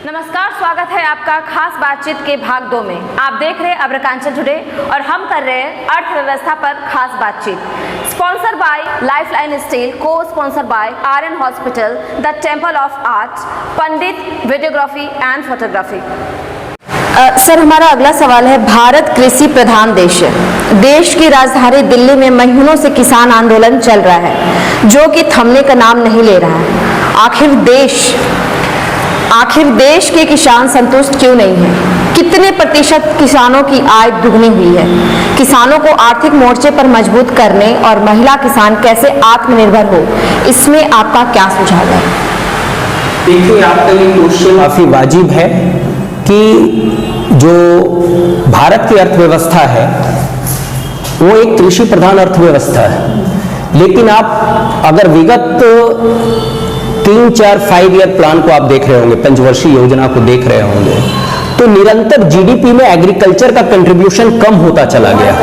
नमस्कार, स्वागत है आपका खास बातचीत के भाग 2 में। आप देख रहे हैं अब्रकांचल टुडे और हम कर रहे हैं अर्थव्यवस्था पर खास बातचीत। Sponsor by Lifeline Steel, co sponsor by Aryan hospital, the temple of arts, Pandit videography and photography. Sir, हमारा अगला सवाल है, भारत कृषि प्रधान देश है। देश की राजधानी दिल्ली में महीनों से किसान आंदोलन चल रहा है जो कि थमने का नाम नहीं ले रहा है। आखिर देश के किसान संतुष्ट क्यों नहीं है? कितने प्रतिशत किसानों की आय दुगनी हुई है? किसानों को आर्थिक मोर्चे पर मजबूत करने और महिला किसान कैसे आत्मनिर्भर हो, इसमें आपका क्या सुझाव है? देखिए, आपका ये क्वेश्चन काफी वाजिब है कि जो भारत की अर्थव्यवस्था है वो एक कृषि प्रधान अर्थव्यवस्था है, लेकिन आप अगर विगत 3-4-5 ईयर प्लान को आप देख रहे होंगे, पंचवर्षीय योजना को देख रहे होंगे, तो निरंतर जीडीपी में एग्रीकल्चर का कंट्रीब्यूशन कम होता चला गया।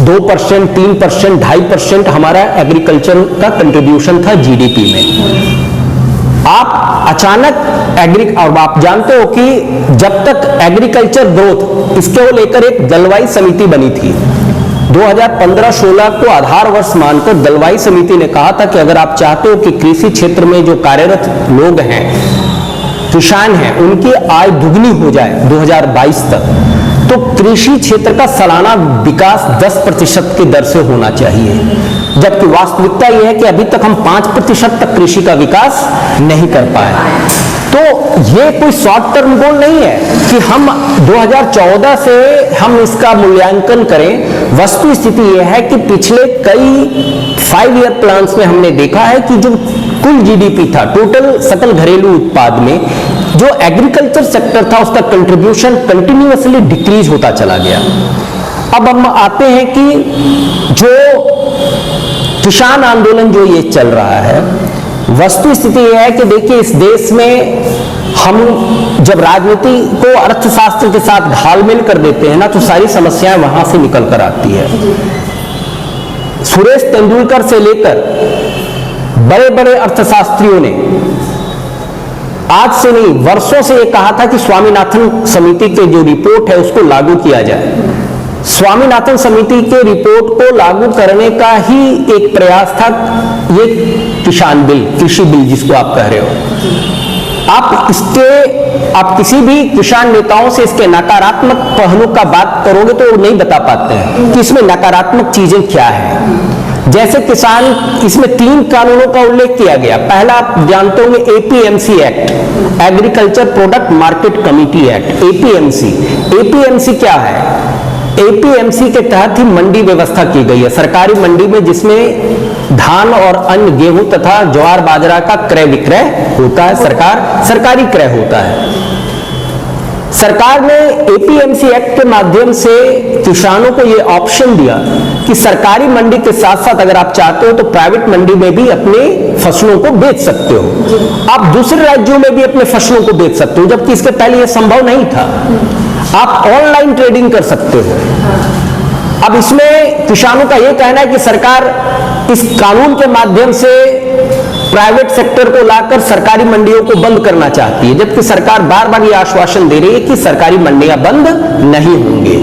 2%, 3%, 2.5% हमारा एग्रीकल्चर का कंट्रीब्यूशन था जीडीपी में। आप अचानक और आप जानते हो कि जब तक एग्रीकल्चर ग्रोथ, इसके को लेकर एक जलवायु समिति बनी थी 2015-16 को आधार वर्ष मानकर जलवायु समिति ने कहा था कि अगर आप चाहते हो कि कृषि क्षेत्र में जो कार्यरत लोग हैं, किसान हैं, उनकी आय दुगनी हो जाए 2022 तक, तो कृषि क्षेत्र का सालाना विकास 10% की दर से होना चाहिए। जबकि वास्तविकता यह है कि अभी तक हम 5% तक कृषि का विकास नहीं कर पाए। तो ये कोई शॉर्ट टर्म गोल नहीं है कि हम 2014 से हम इसका मूल्यांकन करें। वस्तु स्थिति यह है कि पिछले कई 5 ईयर प्लान्स में हमने देखा है कि जो कुल जीडीपी था, टोटल सकल घरेलू उत्पाद में जो एग्रीकल्चर सेक्टर था, उसका कंट्रीब्यूशन कंटिन्यूअसली डिक्रीज होता चला गया। अब हम आते हैं कि जो किसान आंदोलन जो ये चल रहा है, वस्तु स्थिति यह है कि देखिए, इस देश में हम जब राजनीति को अर्थशास्त्र के साथ घालमेल कर देते हैं ना, तो सारी समस्याएं वहां से निकल कर आती है। सुरेश तेंदुलकर से लेकर बड़े बड़े अर्थशास्त्रियों ने आज से नहीं, वर्षों से ये कहा था कि स्वामीनाथन समिति के जो रिपोर्ट है उसको लागू किया जाए। स्वामीनाथन समिति के रिपोर्ट को लागू करने का ही एक प्रयास था ये किसान बिल, कृषि बिल जिसको आप कह रहे हो। आप किसी भी किसान नेताओं से इसके नकारात्मक पहलू का बात करोगे तो वो नहीं बता पाते हैं कि इसमें नकारात्मक चीजें क्या है। जैसे किसान, इसमें 3 कानूनों का उल्लेख किया गया। पहला आप जानते होंगे APMC act, agriculture product market committee act, APMC. APMC क्या है? एपीएमसी के तहत ही मंडी व्यवस्था की गई है, सरकारी मंडी में, जिसमें धान और अन्य गेहूं तथा ज्वार बाजरा का क्रय विक्रय होता है, सरकारी क्रय होता है। सरकार ने एपीएमसी एक्ट के माध्यम से किसानों को यह ऑप्शन दिया कि सरकारी मंडी के साथ साथ अगर आप चाहते हो तो प्राइवेट मंडी में भी अपने फसलों को बेच सकते हो। आप दूसरे राज्यों में भी अपने फसलों को बेच सकते हो, जबकि इसके पहले यह संभव नहीं था। आप ऑनलाइन ट्रेडिंग कर सकते हो। अब इसमें किसानों का यह कहना है कि सरकार इस कानून के माध्यम से प्राइवेट सेक्टर को लाकर सरकारी मंडियों को बंद करना चाहती है, जबकि सरकार बार बार यह आश्वासन दे रही है कि सरकारी मंडियां बंद नहीं होंगे।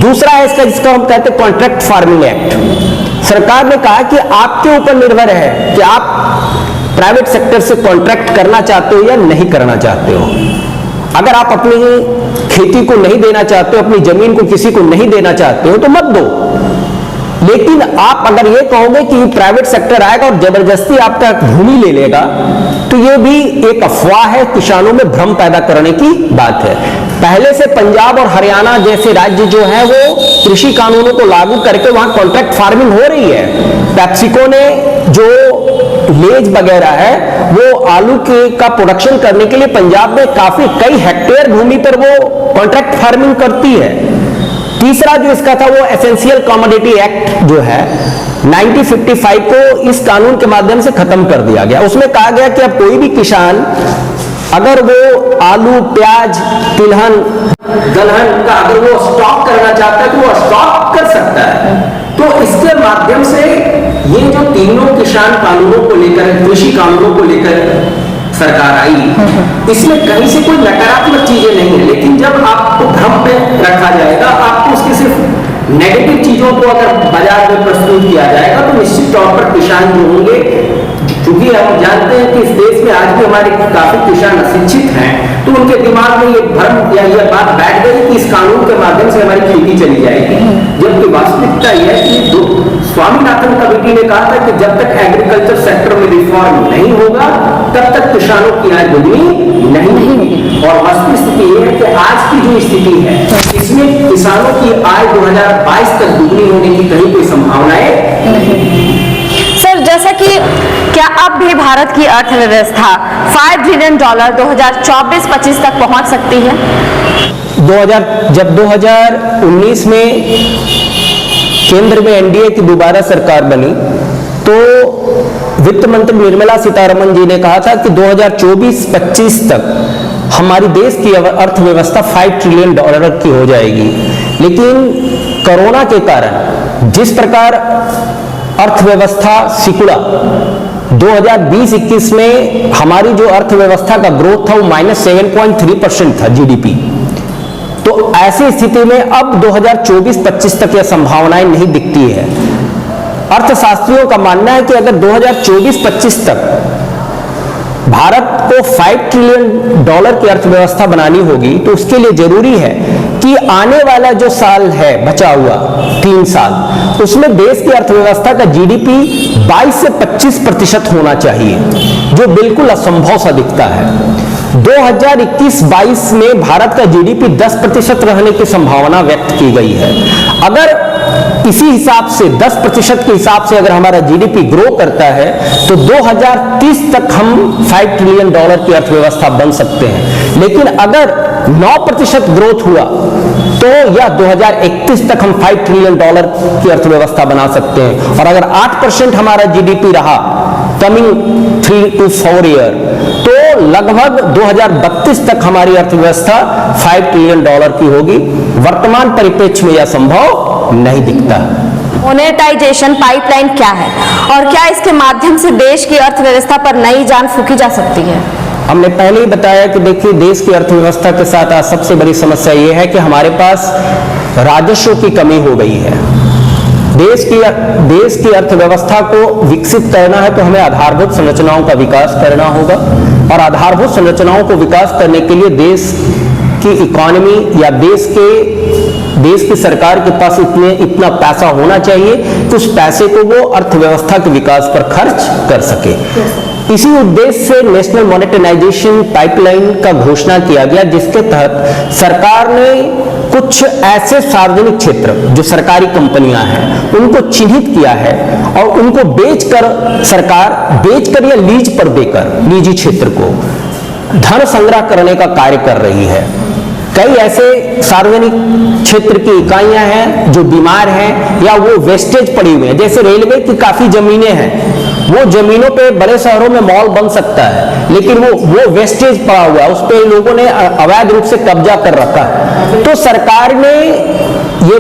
दूसरा है इसका, जिसको हम कहते हैं कॉन्ट्रैक्ट फार्मिंग एक्ट। सरकार ने कहा कि आपके ऊपर निर्भर है कि आप प्राइवेट सेक्टर से कॉन्ट्रैक्ट करना चाहते हो या नहीं करना चाहते हो। अगर आप अपनी खेती को नहीं देना चाहते हो, अपनी जमीन को किसी को नहीं देना चाहते हो तो मत दो। लेकिन आप अगर ये कहोगे कि प्राइवेट सेक्टर आएगा और जबरदस्ती आपका भूमि ले लेगा, तो ये भी एक अफवाह है, किसानों में भ्रम पैदा करने की बात है। पहले से पंजाब और हरियाणा जैसे राज्य जो है वो कृषि कानूनों को लागू करके वहां कॉन्ट्रैक्ट फार्मिंग हो रही है। पेप्सिको ने जो लेज वगैरह है वो आलू का प्रोडक्शन करने के लिए पंजाब में कई हेक्टेयर भूमि पर वो कॉन्ट्रैक्ट फार्मिंग करती है। तीसरा जो इसका था वो एसेंशियल कमोडिटी एक्ट जो है 1955 को इस कानून के माध्यम से खत्म कर दिया गया। उसमें कहा गया कि अब कोई भी किसान अगर वो आलू, प्याज, तिलहन, दलहन का अगर वो स्टॉक करना चाहता है तो वो स्टॉक कर सकता है। तो इसके माध्यम से ये जो तीनों किसान कानूनों को लेकर, कृषि कानूनों को लेकर सरकार आई, इसमें कहीं से कोई नकारात्मक चीजें नहीं है, लेकिन जब आपको भ्रम में रखा जाएगा, आपको उसकी सिर्फ नेगेटिव चीजों को अगर बाजार में प्रस्तुत किया जाएगा तो निश्चित तौर पर किसान जो होंगे, क्योंकि हम जानते हैं कि इस देश में आज भी हमारे काफी किसान अशिक्षित हैं, तो उनके दिमाग में ये भ्रम या ये बात बैठ गई कि इस कानून के माध्यम से हमारी खेती चली जाएगी, जबकि वास्तविकता यह है कि स्वामीनाथन कमेटी ने कहा था कि जब तक एग्रीकल्चर सेक्टर में रिफॉर्म नहीं होगा तब तक किसानों की आय दुगनी नहीं होगी। और वास्तविक स्थिति यह है कि आज की जो स्थिति है इसमें किसानों की आय 2022 तक दुगनी होने की कहीं कोई संभावनाएं नहीं। सर, जैसा कि क्या अब भी भारत की अर्थव्यवस्था $5 ट्रिलियन 2024-25 तक पहुंच सकती है? जब 2019 में केंद्र में एनडीए की दोबारा सरकार बनी तो वित्त मंत्री निर्मला सीतारमण जी ने कहा था कि 2024-25 तक हमारी देश की अर्थव्यवस्था $5 ट्रिलियन की हो जाएगी। लेकिन कोरोना के कारण जिस प्रकार अर्थव्यवस्था सिकुड़ा, 2020-21 में हमारी जो अर्थव्यवस्था का ग्रोथ था वो -7.3% था जीडीपी। तो ऐसी स्थिति में अब 2024-25 तक यह संभावनाएं नहीं दिखती है। अर्थशास्त्रियों का मानना है कि अगर 2024-25 तक भारत को $5 ट्रिलियन की अर्थव्यवस्था बनानी होगी तो उसके लिए जरूरी है कि आने वाला जो साल है बचा हुआ 3 साल, उसमें देश की अर्थव्यवस्था का जीडीपी 22 से 25% होना चाहिए, जो बिल्कुल असंभव सा दिखता है। 2021-22 में भारत का जीडीपी 10% रहने की संभावना व्यक्त की गई है। अगर इसी हिसाब से 10% के हिसाब से अगर हमारा जीडीपी ग्रो करता है तो 2030 तक हम $5 ट्रिलियन की अर्थव्यवस्था बन सकते हैं। लेकिन अगर 9% ग्रोथ हुआ तो या 2031 तक हम $5 ट्रिलियन की अर्थव्यवस्था बना सकते हैं। और अगर 8% हमारा जीडीपी रहा कमिंग 3 to 4 ईयर तो लगभग 2032 तक हमारी अर्थव्यवस्था $5 ट्रिलियन की होगी। वर्तमान परिप्रेक्ष्य में यह संभव नहीं दिखता। मोनेटाइजेशन पाइपलाइन क्या है और क्या इसके माध्यम से देश की अर्थव्यवस्था पर नई जान फूंकी जा सकती है? हमने पहले ही बताया कि देखिए देश की अर्थव्यवस्था के साथ आज सबसे बड़ी समस्या यह है कि हमारे पास राजस्व की कमी हो गई है। देश की अर्थव्यवस्था को विकसित करना है तो हमें आधारभूत संरचनाओं का विकास करना होगा, और आधारभूत संरचनाओं को विकास करने के लिए देश की इकोनॉमी या देश की सरकार के पास इतना पैसा होना चाहिए कि उस पैसे को वो अर्थव्यवस्था के विकास पर खर्च कर सके। इसी उद्देश्य से नेशनल मॉनेटाइजेशन पाइपलाइन का घोषणा किया गया, जिसके तहत सरकार ने कुछ ऐसे सार्वजनिक क्षेत्र जो सरकारी कंपनियां हैं उनको चिन्हित किया है और उनको सरकार बेचकर या लीज पर देकर निजी क्षेत्र को धन संग्रह करने का कार्य कर रही है। कई ऐसे सार्वजनिक क्षेत्र की इकाइयां हैं जो बीमार हैं या वो वेस्टेज पड़ी हुई हैं, जैसे रेलवे की काफी जमीनें हैं, वो जमीनों पे बड़े शहरों में मॉल बन सकता है लेकिन वो वेस्टेज पड़ा हुआ है, उस पे लोगों ने अवैध रूप से कब्जा कर रखा है। तो सरकार ने ये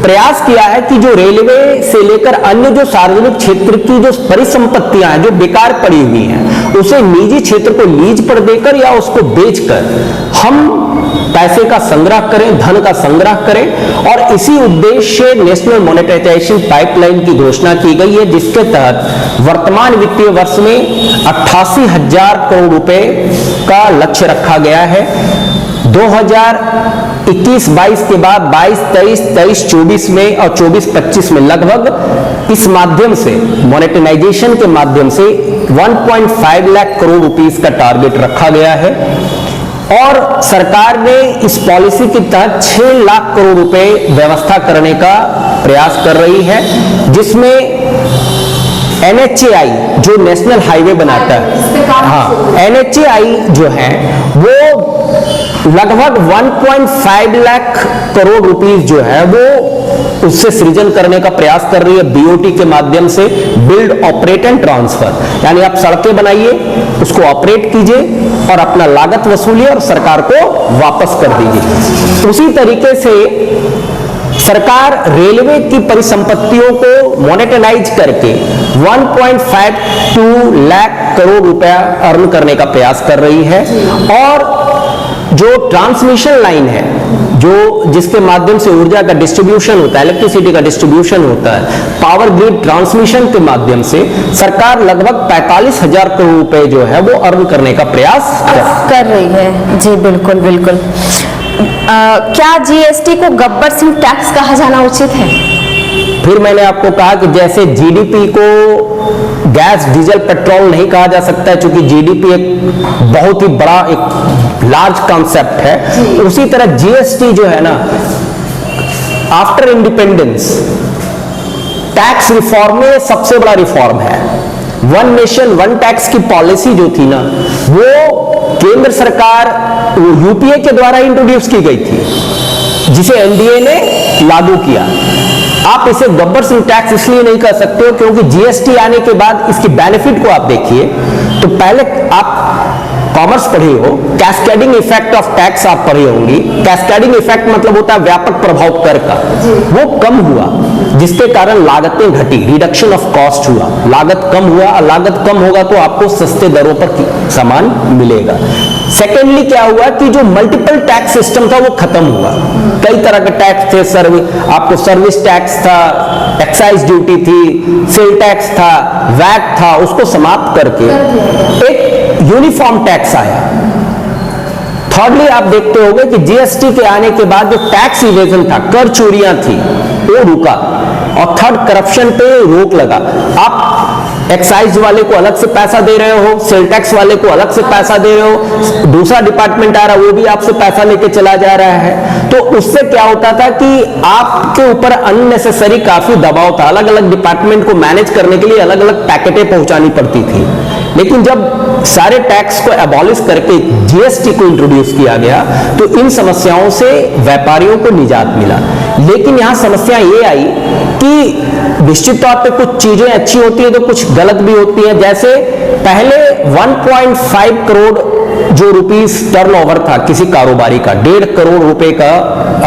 प्रयास किया है कि जो रेलवे से लेकर अन्य जो सार्वजनिक क्षेत्र की जो परिसंपत्तियां हैं जो बेकार पड़ी हुई हैं उसे निजी क्षेत्र को लीज पर देकर या उसको बेचकर हम पैसे का संग्रह करें, धन का संग्रह करें। और इसी उद्देश्य से नेशनल मॉनेटाइजेशन पाइपलाइन की घोषणा की गई है, जिसके तहत वर्तमान वित्तीय वर्ष में 88,000 करोड़ रुपए का लक्ष्य रखा गया है। 2021-22 के बाद 22-23, 23-24 में और 24-25 में लगभग इस माध्यम से मॉनेटाइजेशन के माध्यम से 1.5 लाख करोड़ रुपीस का टारगेट रखा गया है। और सरकार ने इस पॉलिसी के तहत 6 लाख करोड़ रुपए व्यवस्था करने का प्रयास कर रही है, जिसमें NHAI जो नेशनल हाईवे बनाता है, NHAI जो है वो लगभग 1.5 लाख करोड़ रुपीस जो है वो उससे सृजन करने का प्रयास कर रही है BOT के माध्यम से, बिल्ड ऑपरेट एंड ट्रांसफर। यानी आप सड़कें बनाइए, उसको ऑपरेट कीजिए और अपना लागत वसूलिए और सरकार को वापस कर दीजिए। उसी तरीके से सरकार रेलवे की परिसंपत्तियों को मोनेटाइज करके 1.52 लाख करोड़ रुपया अर्न करने का प्रयास कर रही है। और जो ट्रांसमिशन लाइन है, जो जिसके माध्यम से ऊर्जा का डिस्ट्रीब्यूशन होता है, इलेक्ट्रिसिटी का डिस्ट्रीब्यूशन होता है, पावर ग्रिड ट्रांसमिशन के माध्यम से सरकार लगभग 45,000 करोड़ रुपए जो है वो अर्न करने का प्रयास कर रही है। जी बिल्कुल बिल्कुल। क्या जीएसटी को गब्बर सिंह टैक्स कहा जाना उचित है? फिर मैंने आपको कहा कि जैसे जीडीपी को गैस डीजल पेट्रोल नहीं कहा जा सकता है, क्योंकि जीडीपी एक बहुत ही बड़ा एक लार्ज कॉन्सेप्ट है, उसी तरह जीएसटी जो है ना, आफ्टर इंडिपेंडेंस टैक्स रिफॉर्म में सबसे बड़ा रिफॉर्म है। वन नेशन वन टैक्स की पॉलिसी जो थी ना, वो केंद्र सरकार यूपीए के द्वारा इंट्रोड्यूस की गई थी, जिसे एनडीए ने लागू किया। आप इसे गब्बर सिंह टैक्स इसलिए नहीं कर सकते हो क्योंकि जीएसटी आने के बाद इसकी बेनिफिट को आप देखिए। तो पहले आप कॉमर्स पढ़े हो, कैस्केडिंग इफेक्ट ऑफ टैक्स आप पढ़े होंगी। कैस्केडिंग इफेक्ट मतलब होता है व्यापक प्रभाव कर का, वो कम हुआ, जिसके कारण लागतें घटी, रिडक्शन ऑफ कॉस्ट हुआ, लागत कम हुआ। और लागत कम होगा तो आपको सस्ते दरों पर सामान मिलेगा। सेकेंडली क्या हुआ कि जो मल्टीपल टैक्स सिस्टम था वो खत्म हुआ। कई तरह के टैक्स थे, आपको सर्विस टैक्स था, एक्साइज ड्यूटी थी, सेल टैक्स था, वैट था, उसको समाप्त करके एक यूनिफॉर्म टैक्स आया। थर्डली आप देखते होंगे कि जीएसटी के आने के बाद जो टैक्स इवेजन था, कर चोरियां थी, वो रुका। और थर्ड, करप्शन पे रोक लगा। आप एक्साइज वाले को अलग से पैसा दे रहे हो, सेल टैक्स वाले को अलग से पैसा दे रहे हो, दूसरा डिपार्टमेंट आ रहा है वो भी आपसे पैसा लेके चला जा रहा है। तो उससे क्या होता था कि आपके ऊपर अननेसेसरी काफी दबाव था। अलग अलग डिपार्टमेंट को मैनेज करने के लिए अलग अलग पैकेटें पहुंचानी पड़ती थी। लेकिन जब सारे टैक्स को एबॉलिश करके जीएसटी को इंट्रोड्यूस किया गया तो इन समस्याओं से व्यापारियों को निजात मिला। लेकिन यहां समस्या ये आई कि निश्चित तौर पे कुछ चीजें अच्छी होती है तो कुछ गलत भी होती है। जैसे पहले 1.5 करोड़ जो रुपीस टर्नओवर था किसी कारोबारी का, 1.5 करोड़ रुपए का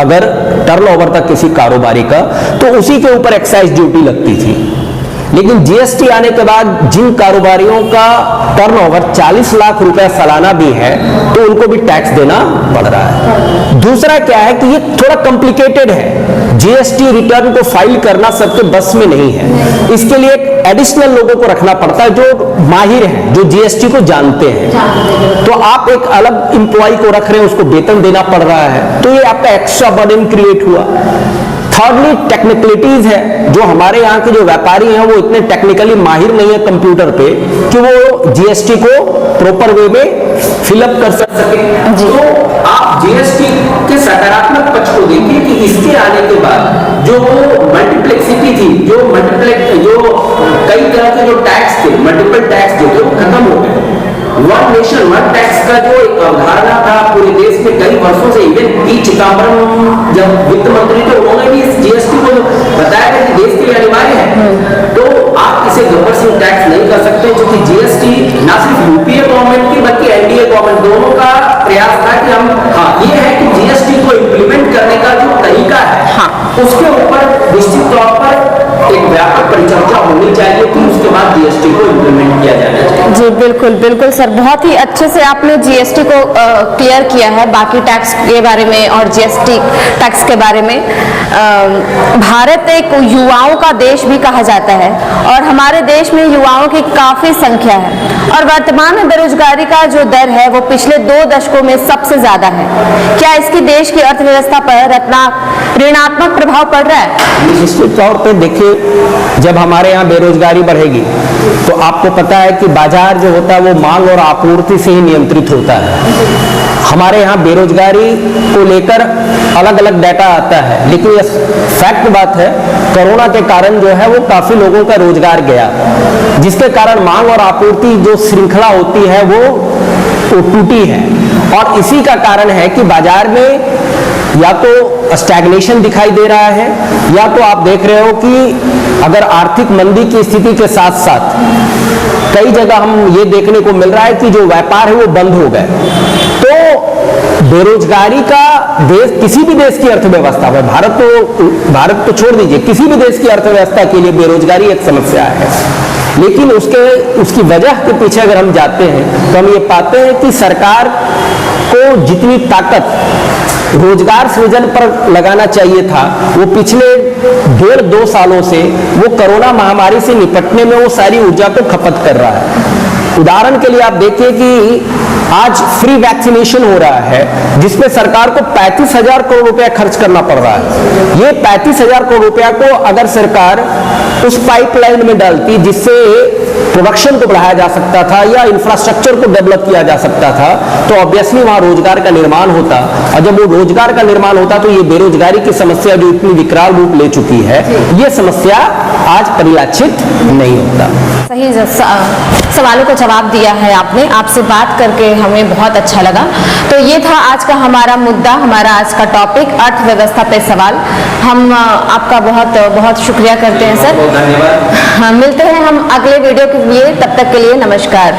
अगर टर्नओवर था किसी कारोबारी का, तो उसी के ऊपर एक्साइज ड्यूटी लगती थी। लेकिन जीएसटी आने के बाद जिन कारोबारियों का टर्नओवर 40 लाख रुपए सालाना भी है तो उनको भी टैक्स देना पड़ रहा है। दूसरा क्या है कि ये थोड़ा कॉम्प्लिकेटेड है, जीएसटी रिटर्न को फाइल करना सबके बस में नहीं है। इसके लिए एडिशनल लोगों को रखना पड़ता है जो माहिर हैं, जो जीएसटी को जानते हैं। तो आप एक अलग इंप्लॉय को रख रहे हैं, उसको वेतन देना पड़ रहा है, तो ये आपका एक्स्ट्रा बर्डन क्रिएट हुआ। थर्डली टेक्निकलिटीज है, जो हमारे यहाँ के जो व्यापारी हैं वो इतने टेक्निकली माहिर नहीं है कंप्यूटर पे कि वो जीएसटी को प्रॉपर वे में फिलअप कर सके। तो आप जीएसटी के सकारात्मक पक्ष को देखिए कि इसके आने के बाद जो मल्टीप्लेक्सिटी थी, जो कई तरह के जो टैक्स थे, मल्टीपल टैक्स जो थे वो खत्म हो गए। वन नेशन वन टैक्स का जो एक अवधारणा था पूरे देश में कई वर्षों से, इवन पी चिदम्बरम जब वित्त मंत्री थे उन्होंने भी इस जीएसटी को बताया था कि देश के लिए अनिवार्य है। तो आप इसे गब्बर सिंह टैक्स नहीं कर सकते, क्योंकि जीएसटी ना सिर्फ यूपीए गवर्नमेंट की बल्कि एनडीए गवर्नमेंट दोनों का प्रयास था कि हम ये है कि जीएसटी को इम्प्लीमेंट करने का जो तरीका है उसके ऊपर निश्चित तौर पर एक व्यापक परिचर्चा होनी चाहिए कि उसके बाद जीएसटी को इम्प्लीमेंट किया जाना चाहिए। जी बिल्कुल बिल्कुल सर, बहुत ही अच्छे से आपने जीएसटी को क्लियर किया है, बाकी टैक्स के बारे में और जीएसटी टैक्स के बारे में। भारत एक युवाओं का देश भी कहा जाता है और हमारे देश में युवाओं की काफी संख्या है और वर्तमान में बेरोजगारी का जो दर है वो पिछले 2 दशकों में सबसे ज्यादा है। क्या इसकी देश की अर्थव्यवस्था पर ऋणात्मक प्रभाव पड़ रहा है? निश्चित तौर पर देखिए, जब हमारे यहाँ बेरोजगारी बढ़ेगी तो आपको पता है कि बाजार जो होता है वो मांग और आपूर्ति से ही नियंत्रित होता है। हमारे यहाँ बेरोजगारी को लेकर अलग अलग डाटा आता है, लेकिन ये फैक्ट बात है कोरोना के कारण जो है वो काफी लोगों का रोजगार गया, जिसके कारण मांग और आपूर्ति जो श्रृंखला होती है वो टूटी है। और इसी का कारण है कि बाजार में या तो स्टैग्नेशन दिखाई दे रहा है, या तो आप देख रहे हो कि अगर आर्थिक मंदी की स्थिति के साथ साथ कई जगह हम ये देखने को मिल रहा है कि जो व्यापार है वो बंद हो गए। तो बेरोजगारी का देश, किसी भी देश की अर्थव्यवस्था में, भारत तो छोड़ दीजिए, किसी भी देश की अर्थव्यवस्था के लिए बेरोजगारी एक समस्या है। लेकिन उसकी वजह के पीछे अगर हम जाते हैं तो हम ये पाते हैं कि सरकार को जितनी ताकत रोजगार सृजन पर लगाना चाहिए था, वो पिछले 1.5-2 सालों से वो कोरोना महामारी से निपटने में वो सारी ऊर्जा को खपत कर रहा है। उदाहरण के लिए आप देखिए कि आज फ्री वैक्सीनेशन हो रहा है, जिसमें सरकार को 35,000 करोड़ रुपया खर्च करना पड़ रहा है। ये 35,000 करोड़ रुपया को अगर सरकार उस पाइपलाइन में डालती जिससे प्रोडक्शन को बढ़ाया जा सकता था या इंफ्रास्ट्रक्चर को डेवलप किया जा सकता था, तो ऑब्वियसली वहां रोजगार का निर्माण होता। और जब वो रोजगार का निर्माण होता तो ये बेरोजगारी की समस्या जो इतनी विकराल रूप ले चुकी है, ये समस्या आज परिलक्षित नहीं होता। सही सवालों का जवाब दिया है आपने। आपसे बात करके हमें बहुत अच्छा लगा। तो ये था आज का हमारा मुद्दा, हमारा आज का टॉपिक, अर्थव्यवस्था पे सवाल। हम आपका बहुत बहुत शुक्रिया करते हैं सर। बहुत धन्यवाद। मिलते हैं हम अगले वीडियो के लिए, तब तक के लिए नमस्कार।